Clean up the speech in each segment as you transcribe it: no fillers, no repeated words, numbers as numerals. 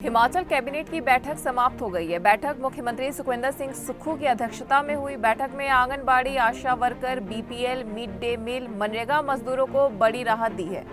Himachal cabinet की बैठक समाप्त हो गई है। बैठक मुख्यमंत्री सुखविंदर सिंह सुक्खू की अध्यक्षता में हुई। बैठक में anganwadi, ASHA worker, BPL, mid day meal, MNREGA मजदूरों को बड़ी राहत दी है।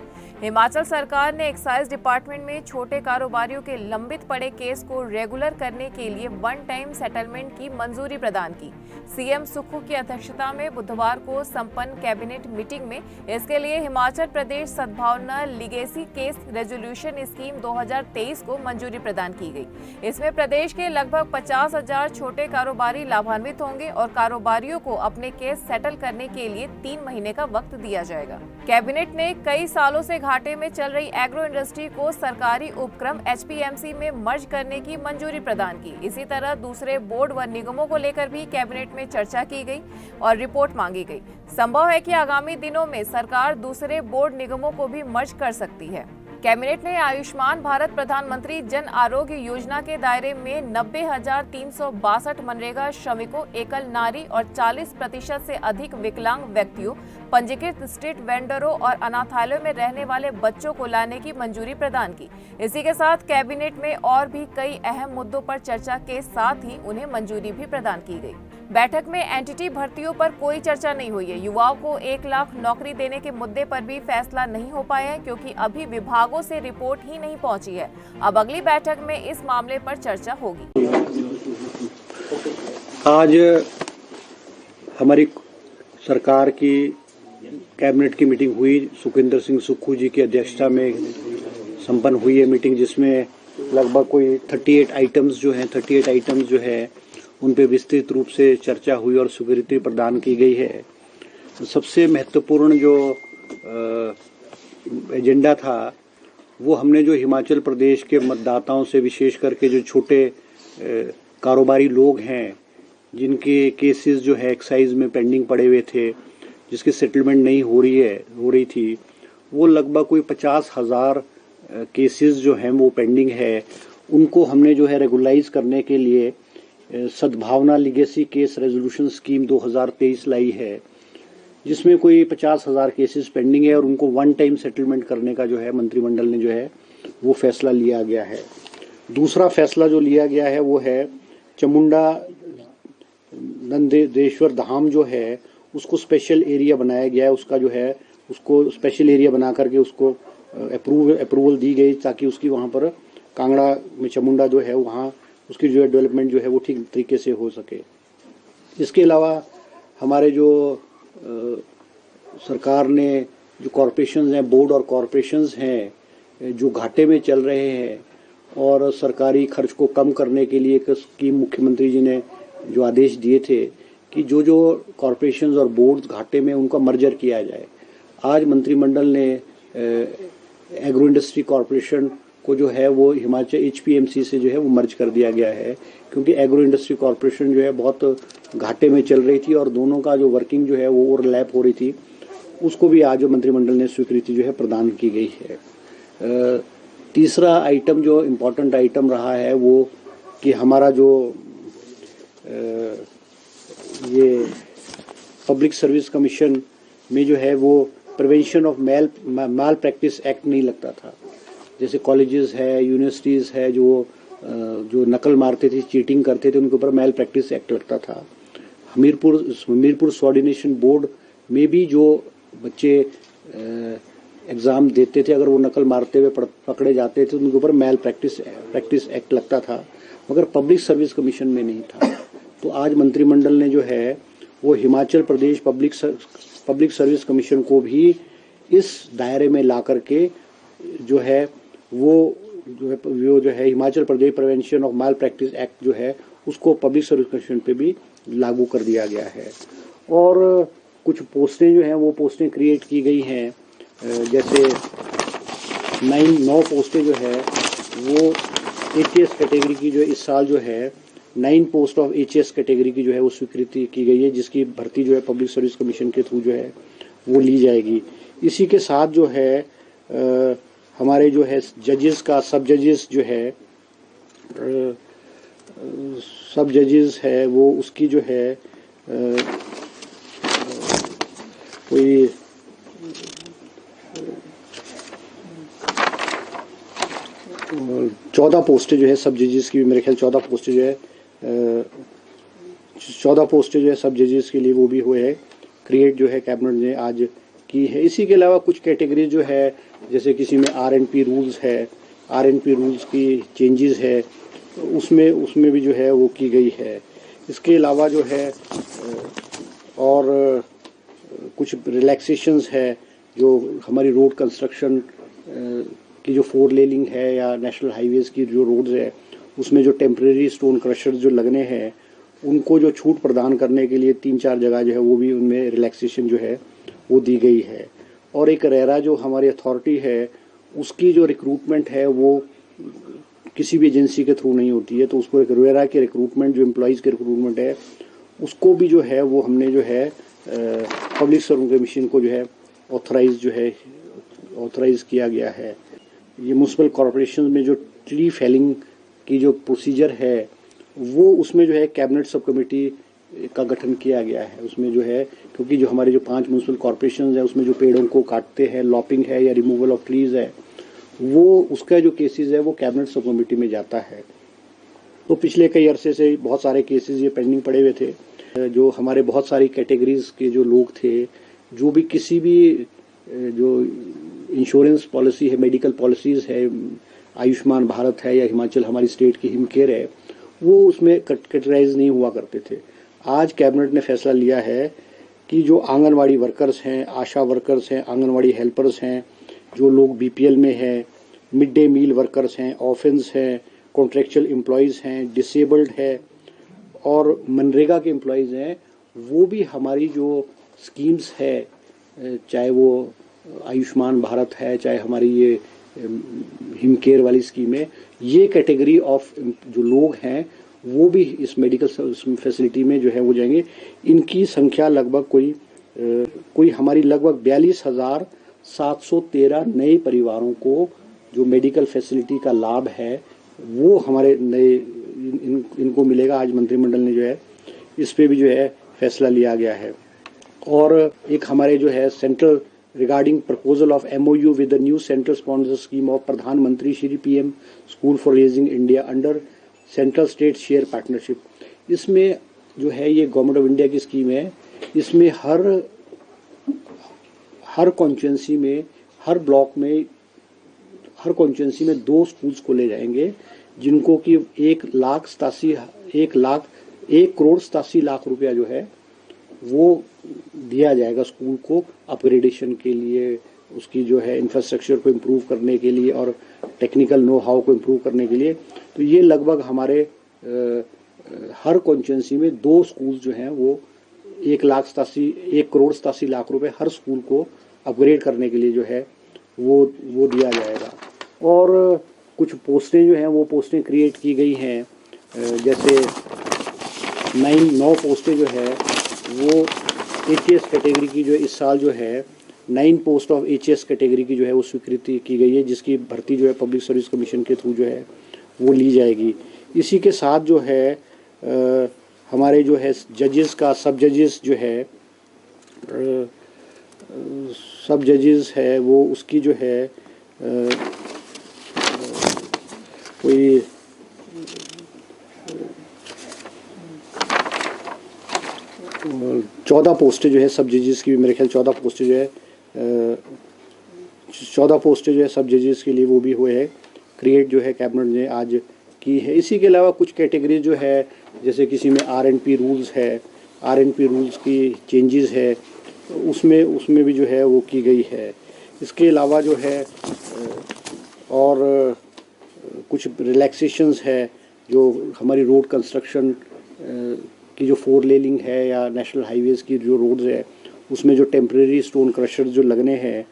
हिमाचल सरकार ने एक्साइज डिपार्टमेंट में छोटे कारोबारियों के लंबित पड़े केस को रेगुलर करने के लिए वन टाइम सेटलमेंट की मंजूरी प्रदान की। सीएम सुक्खू की अध्यक्षता में बुधवार को संपन्न कैबिनेट मीटिंग में इसके लिए हिमाचल प्रदेश सद्भावना लीगेसी केस रेजोल्यूशन स्कीम 2023 को मंजूरी प्रदान की गई। इसमें प्रदेश के लगभग 50,000 छोटे कारोबारी लाभान्वित होंगे और कारोबारियों को अपने केस सेटल करने के लिए 3 महीने का वक्त दिया जाएगा। कैबिनेट ने कई सालों से घाटे में चल रही एग्रो इंडस्ट्री को सरकारी उपक्रम एचपीएमसी में मर्ज करने की मंजूरी प्रदान की। इसी तरह दूसरे बोर्ड व निगमों को लेकर भी कैबिनेट में चर्चा की गई और रिपोर्ट मांगी गई। संभव है कि आगामी दिनों में सरकार दूसरे बोर्ड निगमों को भी मर्ज कर सकती है। कैबिनेट ने आयुष्मान भारत प्रधानमंत्री जन आरोग्य योजना के दायरे में 90,362 मनरेगा श्रमिकों, एकल नारी और 40% से अधिक विकलांग व्यक्तियों, पंजीकृत स्ट्रीट वेंडरों और अनाथालयों में रहने वाले बच्चों को लाने की मंजूरी प्रदान की। इसी के साथ कैबिनेट में और भी कई अहम मुद्दों पर चर्चा के साथ ही उन्हें मंजूरी भी प्रदान की गई। बैठक में एनटीटी भर्तियों पर कोई चर्चा नहीं हुई है। युवाओं को 1 लाख नौकरी देने के मुद्दे पर भी फैसला नहीं हो पाया है क्योंकि अभी विभागों से रिपोर्ट ही नहीं पहुंची है। अब अगली बैठक में इस मामले पर चर्चा होगी। आज हमारी सरकार की कैबिनेट की मीटिंग हुई, सुखविंदर सिंह सुक्खू जी की अध्यक्षता में संपन्न हुई है मीटिंग, जिसमें लगभग कोई 38 आइटम्स जो है उन पे विस्तृत रूप से चर्चा हुई और स्वीकृति प्रदान की गई है। सबसे महत्वपूर्ण जो एजेंडा था वो हमने जो हिमाचल प्रदेश के मतदाताओं से, विशेष करके जो छोटे कारोबारी लोग हैं जिनके केसेस जो है एक्साइज में पेंडिंग पड़े हुए थे, जिसकी सेटलमेंट नहीं हो रही थी, वो लगभग कोई 50,000 केसेस जो हैं वो पेंडिंग है। उनको हमने जो है रेगुलाइज करने के लिए सद्भावना लीगेसी केस रेजोल्यूशन स्कीम 2023 लाई है, जिसमें कोई 50,000 केसेस पेंडिंग है और उनको वन टाइम सेटलमेंट करने का जो है मंत्रिमंडल ने जो है वो फैसला लिया गया है। दूसरा फैसला जो लिया गया है वो है चामुंडा नंदेश्वर धाम जो है उसको स्पेशल एरिया बनाया गया है। उसका जो है उसको स्पेशल एरिया बना करके उसको अप्रूवल दी गई ताकि उसकी वहाँ पर कांगड़ा में चामुंडा जो है वहाँ उसकी जो है डेवलपमेंट जो है वो ठीक तरीके से हो सके। इसके अलावा हमारे जो सरकार ने जो कॉरपोरेशंस हैं, बोर्ड और कॉरपोरेशंस हैं जो घाटे में चल रहे हैं, और सरकारी खर्च को कम करने के लिए एक स्कीम मुख्यमंत्री जी ने जो आदेश दिए थे कि जो जो कॉरपोरेशंस और बोर्ड घाटे में उनका मर्जर किया जाए। आज मंत्रिमंडल ने एग्रो इंडस्ट्री कॉरपोरेशन को जो है वो हिमाचल एचपीएमसी से जो है वो मर्ज कर दिया गया है, क्योंकि एग्रो इंडस्ट्री कॉरपोरेशन जो है बहुत घाटे में चल रही थी और दोनों का जो वर्किंग जो है वो ओवरलैप हो रही थी। उसको भी आज मंत्रिमंडल ने स्वीकृति जो है प्रदान की गई है। तीसरा आइटम जो इम्पोर्टेंट आइटम रहा है वो कि हमारा जो ये पब्लिक सर्विस कमीशन में जो है वो prevention of malpractice act नहीं लगता था। जैसे कॉलेजेस है, यूनिवर्सिटीज़ है जो नकल मारते थे, चीटिंग करते थे, उनके ऊपर मैल प्रैक्टिस एक्ट लगता था। हमीरपुर कोऑर्डिनेशन बोर्ड में भी जो बच्चे एग्ज़ाम देते थे, अगर वो नकल मारते हुए पकड़े जाते थे तो उनके ऊपर मैल प्रैक्टिस एक्ट लगता था, मगर पब्लिक सर्विस कमीशन में नहीं था। तो आज मंत्रिमंडल ने जो है वो Himachal Pradesh public service commission को भी इस दायरे में ला करके जो है वो जो है Himachal Pradesh prevention of malpractice act जो है उसको पब्लिक सर्विस कमीशन पे भी लागू कर दिया गया है। और कुछ पोस्टें जो हैं वो पोस्टें क्रिएट की गई हैं, जैसे 9 पोस्टें जो है वो एचएस कैटेगरी की जो इस साल जो है 9 पोस्ट ऑफ एचएस कैटेगरी की जो है वो स्वीकृति की गई है, जिसकी भर्ती जो है पब्लिक सर्विस कमीशन के थ्रू जो है वो ली जाएगी। इसी के साथ जो है हमारे जो है जजेस का सब जजेस है वो उसकी जो है कोई 14 पोस्टें जो है सब जजेस की, मेरे ख्याल 14 पोस्टें जो है 14 पोस्टें जो है सब जजेस के लिए वो भी हुए है क्रिएट जो है कैबिनेट ने आज की है। इसी के अलावा कुछ कैटेगरी जो है, जैसे किसी में RNP रूल्स है, RNP रूल्स की चेंजेस है, उसमें भी जो है वो की गई है। इसके अलावा जो है और कुछ रिलैक्सेशंस है, जो हमारी रोड कंस्ट्रक्शन की जो 4 लेनिंग है या नेशनल हाईवेज की जो रोड्स है, उसमें जो टेम्परेरी स्टोन क्रशर्स जो लगने हैं, उनको जो छूट प्रदान करने के लिए 3-4 जगह जो है वो भी उनमें रिलैक्सेशन जो है वो दी गई है। और एक रेरा जो हमारी अथॉरिटी है, उसकी जो रिक्रूटमेंट है वो किसी भी एजेंसी के थ्रू नहीं होती है, तो उसको एक रेरा के रिक्रूटमेंट जो एम्प्लॉयज़ के रिक्रूटमेंट है, उसको भी जो है वो हमने जो है पब्लिक सर्विस कमीशन को जो है ऑथराइज किया गया है। ये म्यूनसिपल कॉरपोरेशन में जो ट्री फेलिंग की जो प्रोसीजर है, वो उसमें जो है कैबिनेट सब कमेटी का गठन किया गया है। उसमें जो है, क्योंकि जो हमारे जो 5 म्यूनसिपल कॉरपोरेशन है, उसमें जो पेड़ों को काटते हैं, लॉपिंग है या रिमूवल ऑफ ट्रीज है, वो उसका जो केसेस है वो कैबिनेट सब कमेटी में जाता है। तो पिछले कई अरसे से बहुत सारे केसेस ये पेंडिंग पड़े हुए थे। जो हमारे बहुत सारी कैटेगरीज के जो लोग थे, जो भी किसी भी जो इंश्योरेंस पॉलिसी है, मेडिकल पॉलिसीज है, आयुष्मान भारत है या हिमाचल हमारी स्टेट की हिमकेयर है, वो उसमें कैटेगराइज नहीं हुआ करते थे। आज कैबिनेट ने फैसला लिया है कि जो आंगनवाड़ी वर्कर्स हैं, आशा वर्कर्स हैं, आंगनवाड़ी हेल्पर्स हैं, जो लोग BPL में हैं, मिड डे मील वर्कर्स हैं, ऑफेंस हैं, कॉन्ट्रेक्चुअल एम्प्लॉयज़ हैं, डिसेबल्ड है और मनरेगा के एम्प्लॉयज़ हैं, वो भी हमारी जो स्कीम्स है, चाहे वो आयुष्मान भारत है, चाहे हमारी ये हिमकेयर वाली स्कीम है, ये कैटेगरी ऑफ जो लोग हैं वो भी इस मेडिकल फैसिलिटी में जो है वो जाएंगे। इनकी संख्या लगभग कोई हमारी लगभग 42,713 नए परिवारों को जो मेडिकल फैसिलिटी का लाभ है वो हमारे नए इनको मिलेगा। आज मंत्रिमंडल ने जो है इस पे भी जो है फैसला लिया गया है। और एक हमारे जो है central regarding proposal of MOU with the new central sponsor scheme of प्रधानमंत्री Shri PM school for raising India under central state share partnership. इसमें जो है ये गवर्नमेंट ऑफ इंडिया की स्कीम है। इसमें हर कॉन्स्टिट्यूंसी में, हर ब्लॉक में, हर कॉन्स्टिट्यूंसी में 2 स्कूल्स खोले जाएंगे, जिनको कि 1,87,00,000 रुपया जो है वो दिया जाएगा स्कूल को अपग्रेडेशन के लिए, उसकी जो है इंफ्रास्ट्रक्चर को इम्प्रूव करने के लिए और टेक्निकल नो हाउ को इम्प्रूव करने के लिए। तो ये लगभग हमारे हर कॉन्स्टिट्यूंसी में 2 स्कूल जो हैं वो 1,87,00,000 रुपए हर स्कूल को अपग्रेड करने के लिए जो है वो दिया जाएगा। और कुछ पोस्टें जो हैं वो पोस्टें क्रिएट की गई हैं, जैसे 9 पोस्टें जो है वो HAS कैटेगरी की जो इस साल जो है 9 पोस्ट ऑफ HAS कैटेगरी की जो है वो स्वीकृति की गई है, जिसकी भर्ती जो है पब्लिक सर्विस कमीशन के थ्रू जो है वो ली जाएगी। इसी के साथ जो है हमारे जो है जजेस का सब जजेस जो है सब जजेस है वो उसकी जो है कोई 14 पोस्टें जो है सब जजेस की, मेरे ख्याल 14 पोस्टें जो है 14 पोस्टें जो है सब जजेस के लिए वो भी हुए है क्रिएट जो है कैबिनेट ने आज की है। इसी के अलावा कुछ कैटेगरी जो है, जैसे किसी में RNP रूल्स है, RNP रूल्स की चेंजेस है, उसमें भी जो है वो की गई है। इसके अलावा जो है और कुछ रिलैक्सेशंस है, जो हमारी रोड कंस्ट्रक्शन की जो 4 लेनिंग है या नेशनल हाईवेज की जो रोड्स है, उसमें जो टेम्परेरी स्टोन क्रशर्स जो लगने हैं,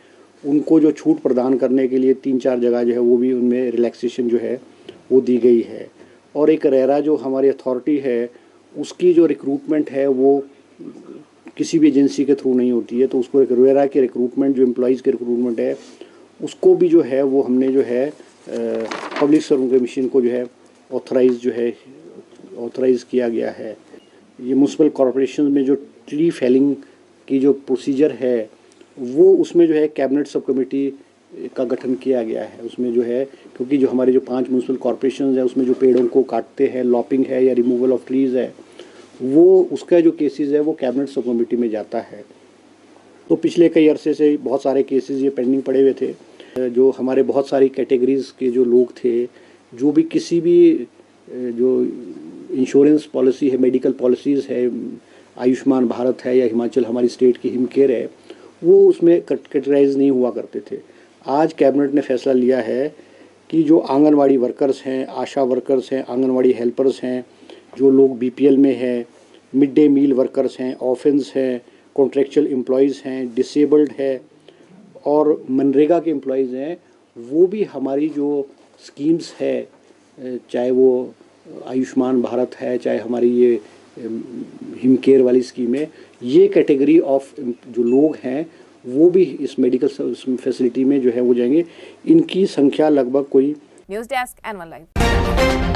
उनको जो छूट प्रदान करने के लिए 3-4 जगह जो है वो भी उनमें रिलैक्सेशन जो है वो दी गई है। और एक रेरा जो हमारी अथॉरिटी है, उसकी जो रिक्रूटमेंट है वो किसी भी एजेंसी के थ्रू नहीं होती है, तो उसको एक रेरा के रिक्रूटमेंट जो एम्प्लॉयज़ के रिक्रूटमेंट है, उसको भी जो है वो हमने जो है पब्लिक सर्विस कमीशन को जो है ऑथराइज किया गया है। ये म्यूनसिपल कॉरपोरेशन में जो ट्री फेलिंग की जो प्रोसीजर है, वो उसमें जो है कैबिनेट सब कमेटी का गठन किया गया है। उसमें जो है, क्योंकि जो हमारे जो 5 म्यूनसिपल कॉर्पोरेशन है उसमें जो पेड़ों को काटते हैं, लॉपिंग है या रिमूवल ऑफ ट्रीज़ है, वो उसका जो केसेस है वो कैबिनेट सब कमेटी में जाता है। तो पिछले कई अरसे से बहुत सारे केसेस ये पेंडिंग पड़े हुए थे। जो हमारे बहुत सारी कैटेगरीज़ के जो लोग थे, जो भी किसी भी जो इंश्योरेंस पॉलिसी है, मेडिकल पॉलिसीज़ है, आयुष्मान भारत है या हिमाचल हमारी स्टेट की हिमकेयर है, वो उसमें कैटेगराइज नहीं हुआ करते थे। आज कैबिनेट ने फैसला लिया है कि जो आंगनवाड़ी वर्कर्स हैं, आशा वर्कर्स हैं, आंगनवाड़ी हेल्पर्स हैं, जो लोग बीपीएल में हैं, मिड डे मील वर्कर्स हैं, ऑफेंस हैं, कॉन्ट्रेक्चुअल एम्प्लॉयज़ हैं, डिसेबल्ड है और मनरेगा के एम्प्लॉयज़ हैं, वो भी हमारी जो स्कीम्स है, चाहे वो आयुष्मान भारत है, चाहे हमारी ये हिमकेयर वाली स्कीम है, ये कैटेगरी ऑफ जो लोग हैं वो भी इस मेडिकल फैसिलिटी में जो है वो जाएंगे। इनकी संख्या लगभग कोई न्यूज़ डेस्क N1 लाइव।